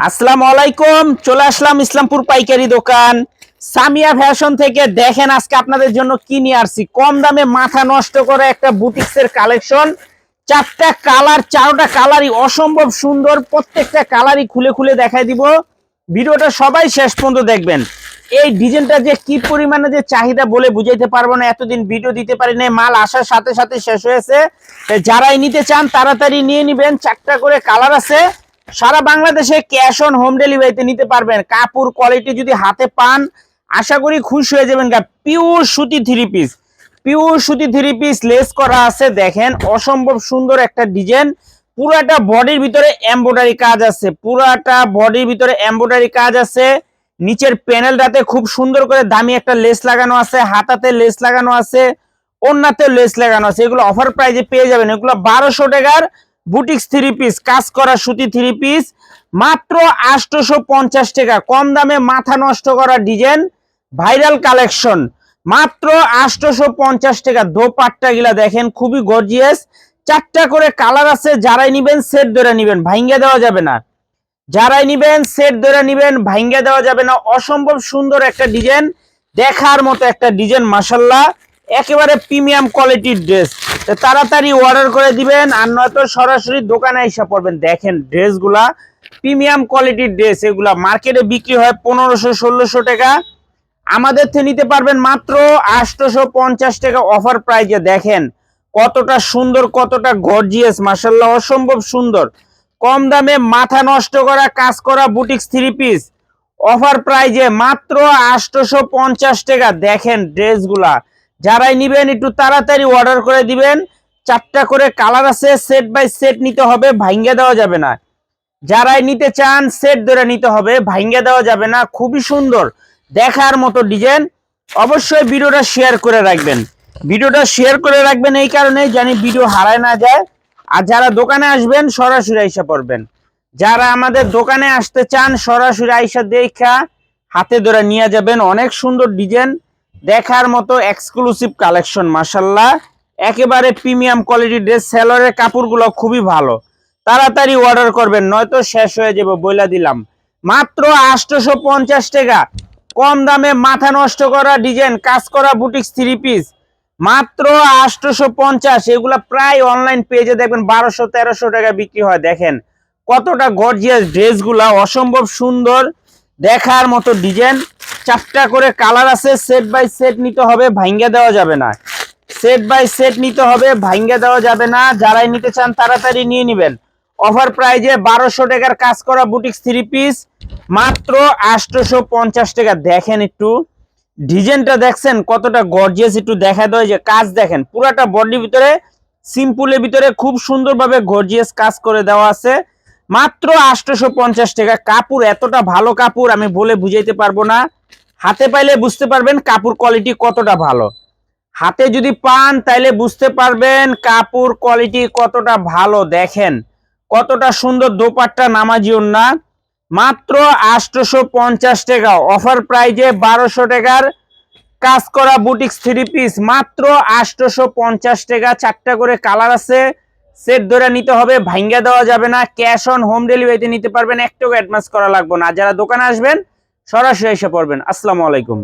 আসসালামু আলাইকুম। চলে আসলাম ইসলামপুর পাইকারি দোকান সামিয়া ফ্যাশন থেকে। দেখেন আজকে আপনাদের জন্য কি নিয়ে আসছি। কম দামে মাথা নষ্ট করে একটা বুটিক্সের কালেকশন। চারটা কালার, চারটা কালারই অসম্ভব সুন্দর। প্রত্যেকটা কালারই খুলে খুলে দেখাই দিব। ভিডিওটা সবাই শেষ পর্যন্ত দেখবেন। এই ডিজাইনটা যে কি পরিমাণে যে চাহিদা বলে বুঝাইতে পারবো না। এতদিন ভিডিও দিতে পারি না, মাল আসার সাথে সাথে শেষ হয়েছে। যারাই নিতে চান তাড়াতাড়ি নিয়ে নিবেন। চারটা করে কালার আছে। সারা বাংলাদেশে ক্যাশ অন হোম ডেলিভারিতে নিতে পারবেন। কাপড় কোয়ালিটি যদি হাতে পান আশা করি খুশি হয়ে যাবেন। পিওর সুতি থ্রি পিস, পিওর সুতি থ্রি পিস লেস করা আছে। দেখেন অসম্ভব সুন্দর একটা ডিজাইন। পুরাটা বডির ভিতরে এমব্রয়ডারি কাজ আছে, পুরাটা বডির ভিতরে এমব্রয়ডারি কাজ আছে। নিচের প্যানেলটাতে খুব সুন্দর করে দামি একটা লেস লাগানো আছে, হাতাতে লেস লাগানো আছে, ওন্নাতে লেস লাগানো আছে। এগুলো অফার প্রাইজে পেয়ে যাবেন। এগুলো 1200 টাকার বুটিক্স থ্রি পিস, কাজ করা সুতি থ্রি পিস, মাত্র 850 টাকা। কম দামে মাথা নষ্ট করা ডিজাইন, ভাইরাল কালেকশন, মাত্র 850 টাকা। দোপাট্টা গিলা দেখেন খুবই গর্জিয়াস। চারটা করে কালার আছে। যারাই নিবেন সেট ধরে নিবেন, ভাঙ্গা দেওয়া যাবে না। যারাই নিবেন সেট ধরে নিবেন, ভাঙ্গা দেওয়া যাবে না। অসম্ভব সুন্দর একটা ডিজাইন, দেখার মতো একটা ডিজাইন মাশাআল্লাহ। একেবারে প্রিমিয়াম কোয়ালিটির ড্রেস। তাড়াতাড়ি অর্ডার করে দিবেন, আর নয়তো সরাসরি দোকানে এসে পড়বেন। দেখেন ড্রেসগুলা প্রিমিয়াম কোয়ালিটির ড্রেস। এগুলা মার্কেটে বিক্রি হয় 1500-1600 টাকা, আমাদের থেকে নিতে পারবেন মাত্র 850 টাকা অফার প্রাইজে। দেখেন কতটা সুন্দর, কতটা গর্জিয়াস, মাশাআল্লাহ অসম্ভব সুন্দর। কম দামে মাথা নষ্ট করা কাজ করা বুটিক্স থ্রি পিস অফার প্রাইজে মাত্র 850 টাকা। দেখেন ড্রেসগুলা যারাই নিবেন একটু তাড়াতাড়ি অর্ডার করে দিবেন। চারটা করে কালার আছে, সেট বাই সেট নিতে হবে, ভাঙ্গা দেওয়া যাবে না। যারাই নিতে চান সেট ধরে নিতে হবে, ভাঙ্গা দেওয়া যাবে না। খুবই সুন্দর, দেখার মতো ডিজাইন। অবশ্যই ভিডিওটা শেয়ার করে রাখবেন। ভিডিওটা শেয়ার করে রাখবেন এই কারণে জানি ভিডিও হারায় না যায়। আর যারা দোকানে আসবেন সরাসরি আইসা পড়বেন। যারা আমাদের দোকানে আসতে চান সরাসরি আইসা দেখা হাতে ধরে নিয়ে যাবেন। অনেক সুন্দর ডিজাইন, দেখার মতো এক্সক্লুসিভ কালেকশন মাশাআল্লাহ। একেবারে প্রিমিয়াম কোয়ালিটির ড্রেস। সেলরের কাপড়গুলো খুবই ভালো। তাড়াতাড়ি অর্ডার করবেন নয়তো শেষ হয়ে যাবে, বইলা দিলাম। মাত্র 850 টাকা। কম দামে মাথা নষ্ট করা ডিজাইন, কাজ করা বুটিক্স থ্রি পিস, মাত্র 850। এগুলা প্রায় অনলাইন পেজে দেখবেন 1200-1300 টাকা বিক্রি হয়। দেখেন কতটা গর্জিয়াস ড্রেসগুলা, অসম্ভব সুন্দর, দেখার মতো ডিজাইন। চারটা করে কালার আছে। সেট বাই সেট নিতে হবে, ভাঙ্গা দেওয়া যাবে না। সেট বাই সেট নিতে হবে, ভাঙ্গা দেওয়া যাবে না। যারাই নিতে চান তাড়াতাড়ি নিয়ে নেবেন। অফার প্রাইজে 1200 টাকার কাজ করা বুটিক্স থ্রি পিস, মাত্র 850 টাকা। দেখেন একটু ডিজাইনটা দেখছেন কতটা গর্জিয়াস, একটু দেখা দেয় যে কাজ দেখেন। পুরাটা বডির ভিতরে সিম্পলের ভিতরে খুব সুন্দরভাবে গর্জিয়াস কাজ করে দেওয়া আছে। মাত্র 850 টাকা। কাপড় এতটা ভালো কাপড় আমি বলে বুঝাইতে পারবো না। হাতে পাইলে বুঝতে পারবেন কাপড় কোয়ালিটি কতটা ভালো। হাতে যদি পান তাইলে বুঝতে পারবেন কাপড় কোয়ালিটি কতটা ভালো। দেখেন কতটা সুন্দর দোপাট্টা, নামাজি ওন্না, মাত্র 850 টাকা। অফার প্রাইজে 1200 টাকার কাজ করা বুটিক্স থ্রি পিস, মাত্র 850 টাকা। চারটা করে কালার আছে। সেট ধরে নিতে হবে, ভাঙ্গা দেওয়া যাবে না। ক্যাশ অন হোম ডেলিভারিতে নিতে পারবেন, একটাও অ্যাডভান্স করা লাগবে না। যারা দোকানে আসবেন সরাসরি এসে পড়বেন। আসসালামু আলাইকুম।